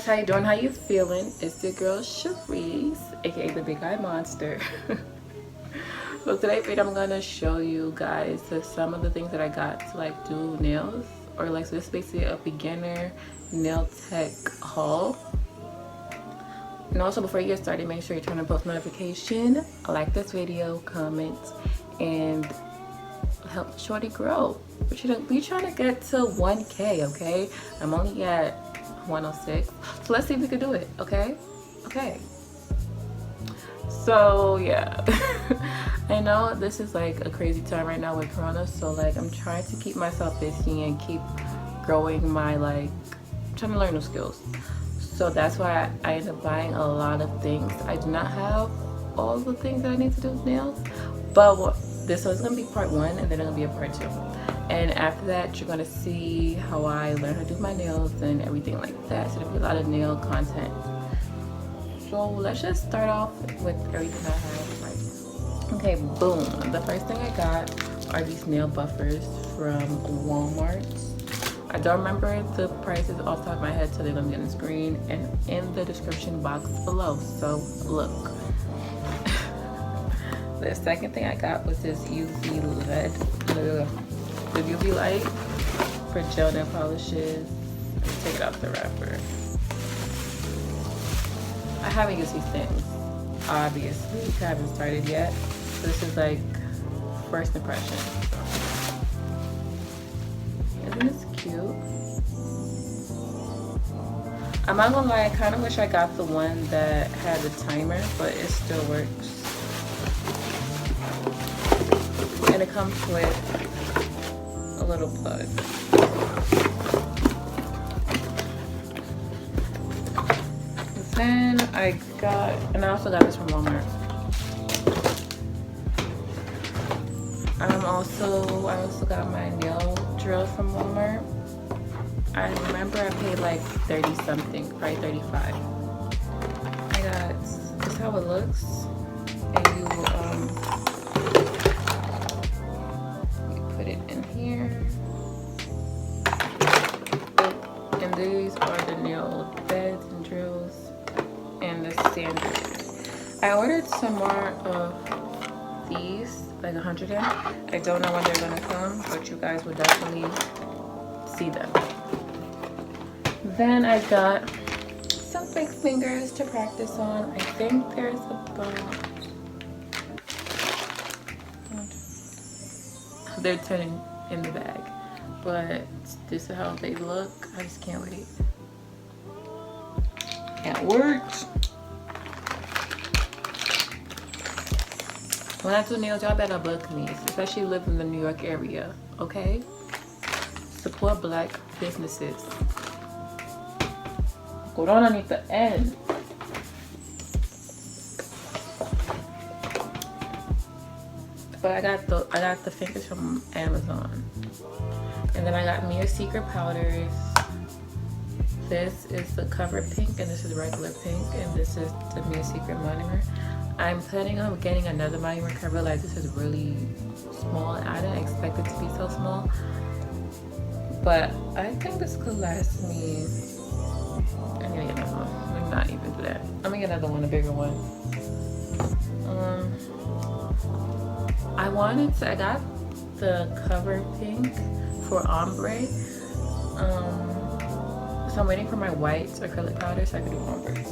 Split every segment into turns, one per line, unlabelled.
how you doing? How you feeling? It's your girl Sherice, aka the Big Eye Monster. So today I'm gonna show you guys some of the things that I got to like do nails, or like, so this is basically a beginner nail tech haul. And also, before you get started, make sure you turn on post notification, like this video, comment, and help Shorty grow. We trying to get to 1K, okay? I'm only at 106, so let's see if we can do it. Okay. So yeah. I know this is like a crazy time right now with Corona, so like I'm trying to keep myself busy and keep growing my trying to learn new skills. So that's why I end up buying a lot of things. I do not have all the things that I need to do with nails, but this is gonna be part 1, and then it's gonna be a part 2. And after that, you're gonna see how I learn how to do my nails and everything like that. So there'll be a lot of nail content. So let's just start off with everything I have right now. Okay, boom. The first thing I got are these nail buffers from Walmart. I don't remember the prices off the top of my head, so they're gonna be on the screen and in the description box below. So look. The second thing I got was this UV LED. The UV light for gel nail polishes. Let's take it off the wrapper. I haven't used these things, obviously. I haven't started yet. So this is like first impression. Isn't this cute? I'm not gonna lie, I kind of wish I got the one that had the timer, but it still works. And it comes with a little plug. Then I also got this from Walmart. I also got my nail drill from Walmart. I remember I paid like 30 something, probably 35. This is how it looks. And you put it in here. And these are the nail beds and drills and the sanders. I ordered some more of these, like 100 in. I don't know when they're gonna come, but you guys will definitely see them. Then I got some fake fingers to practice on. I think there's about, they're turning in the bag, but this is how they look. I just can't wait. It worked. When I do nails, y'all better book me, especially live in the New York area, okay? Support Black businesses. Go down underneath the end. But I got the fingers from Amazon. And then I got Mia Secret powders. This is the cover pink, and this is regular pink, and this is the Mia Secret monomer. I'm planning on getting another monomer because I realized this is really small. I didn't expect it to be so small, but I think this could last me. I'm gonna get another one. I'm not even do that. I'm gonna get another one, a bigger one. I got the cover pink for ombre. So I'm waiting for my white acrylic powder so I can do ombres.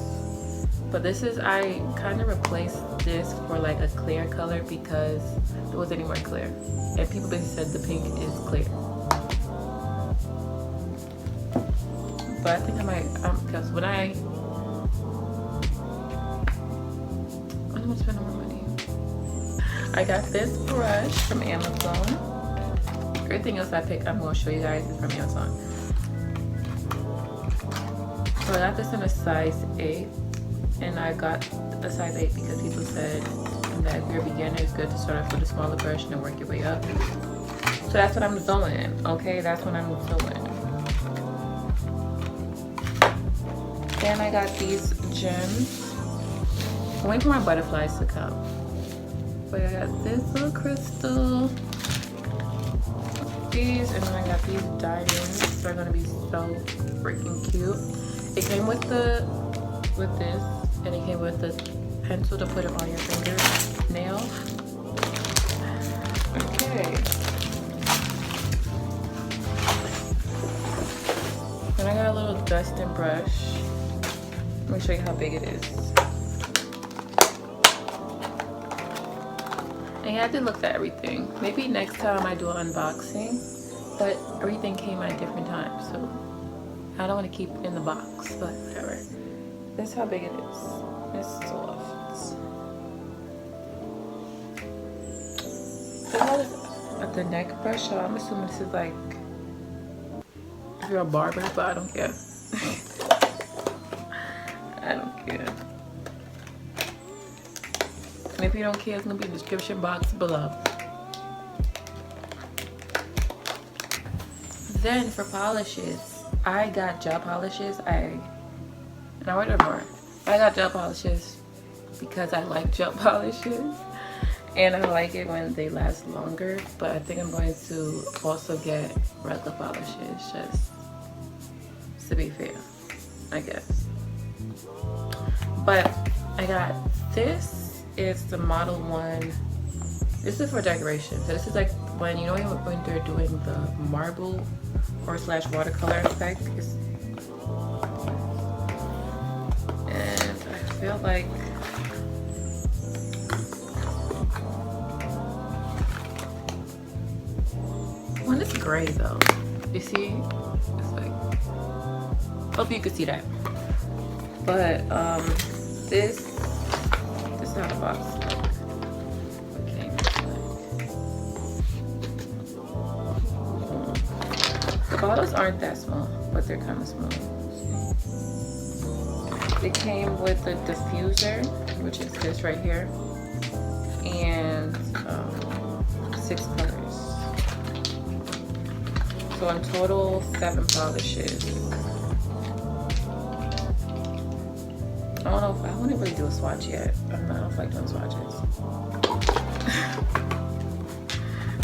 But I kind of replaced this for like a clear color because it wasn't anywhere clear. And people basically said the pink is clear. But I think I might, because when I don't want to spend more money. I got this brush from Amazon. Everything else I picked, I'm going to show you guys, is from Amazon. So I got this in a size 8, and I got a size 8 because people said that if you're a beginner, it's good to start off with a smaller brush and then work your way up. So that's what I'm doing, okay? That's what I'm doing. Then I got these gems. I'm waiting for my butterflies to come. But I got this little crystal, these, and then I got these diamonds. They're gonna be so freaking cute. It came with this, and it came with the pencil to put it on your fingernail. Okay. Then I got a little dusting brush. Let me show you how big it is. And yeah, I did look at everything. Maybe next time I do an unboxing, but everything came at different times, so I don't want to keep it in the box, but whatever. This is how big it is. It's soft. So I got the neck brush, so I'm assuming this is like if you're a barber, but I don't care. I don't care. And if you don't care, it's gonna be in the description box below. Then for polishes, I got gel polishes. I ordered more. I got gel polishes because I like gel polishes, and I like it when they last longer. But I think I'm going to also get regular polishes just to be fair, I guess. But I got this. It's the Model 1. This is for decoration. So this is like when, you know, when they're doing the marble or slash watercolor effect. And I feel like one is gray though. You see? It's like, hope you can see that. But this is how the box looks. Okay. The bottles aren't that small, but they're kind of small. It came with a diffuser, which is this right here, and 6 colors. So in total, 7 polishes. I don't know if I wouldn't really do a swatch yet. I don't feel like doing swatches.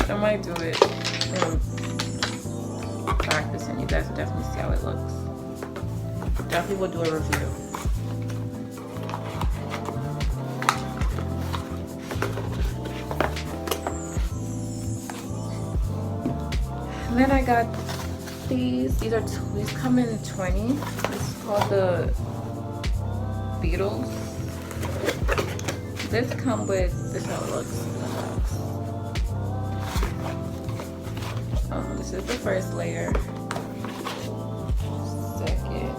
I might do it and practice, and you guys will definitely see how it looks. Definitely will do a review. And then I got these. These come in 20. This is called the Beetles. This come with, this is how it looks. This is the first layer. Second.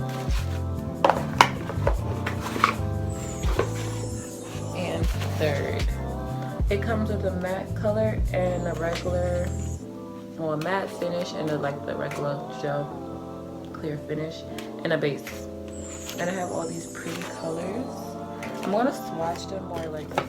And third. It comes with a matte color and a regular, well, a matte finish and like the regular gel clear finish and a base. And I have all these pretty colors. I'm gonna swatch them more like this.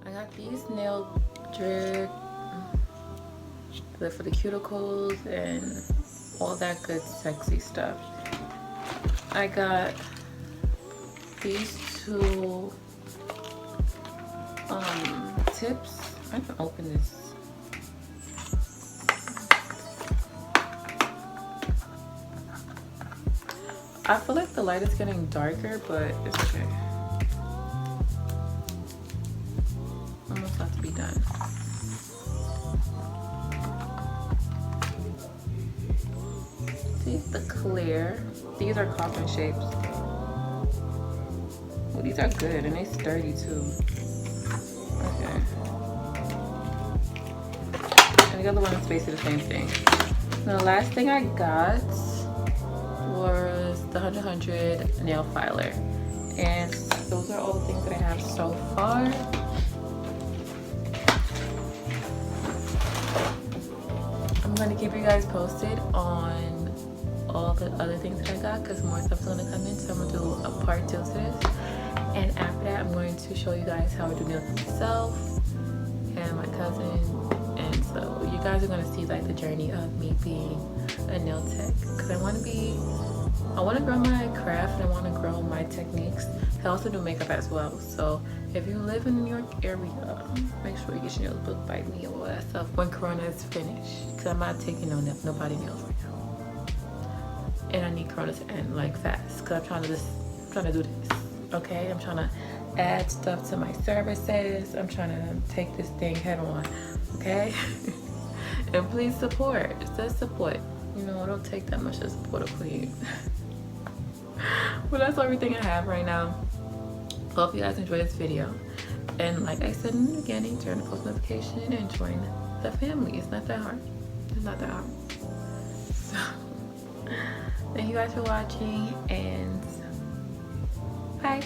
I got these nail drip for the cuticles and all that good sexy stuff. I got these 2 tips. I can open this. I feel like the light is getting darker, but it's okay. Almost have to be done. The clear. These are coffin shapes. Well, these are good and they sturdy too. Okay. And the other one is basically the same thing. Now, the last thing I got was the 100 nail filer. And those are all the things that I have so far. I'm gonna keep you guys posted on all the other things that I got because more stuff's gonna come in, so I'm gonna do a part 2 to this. And after that, I'm going to show you guys how I do nails myself and my cousin. And so you guys are gonna see like the journey of me being a nail tech, because I want to grow my craft and I want to grow my techniques. I also do makeup as well, so if you live in the New York area, make sure you get your nails booked by me or all that stuff when Corona is finished, because I'm not taking nobody nails right now, and I need Corona to end like fast, because I'm trying to do this. Okay, I'm trying to add stuff to my services. I'm trying to take this thing head on. Okay. And please support. Just support. You know, it don't take that much to support a queen. But that's everything I have right now. Hope you guys enjoyed this video. And like I said in the beginning, turn the post notification and join the family. It's not that hard. It's not that hard. So, thank you guys for watching, and bye.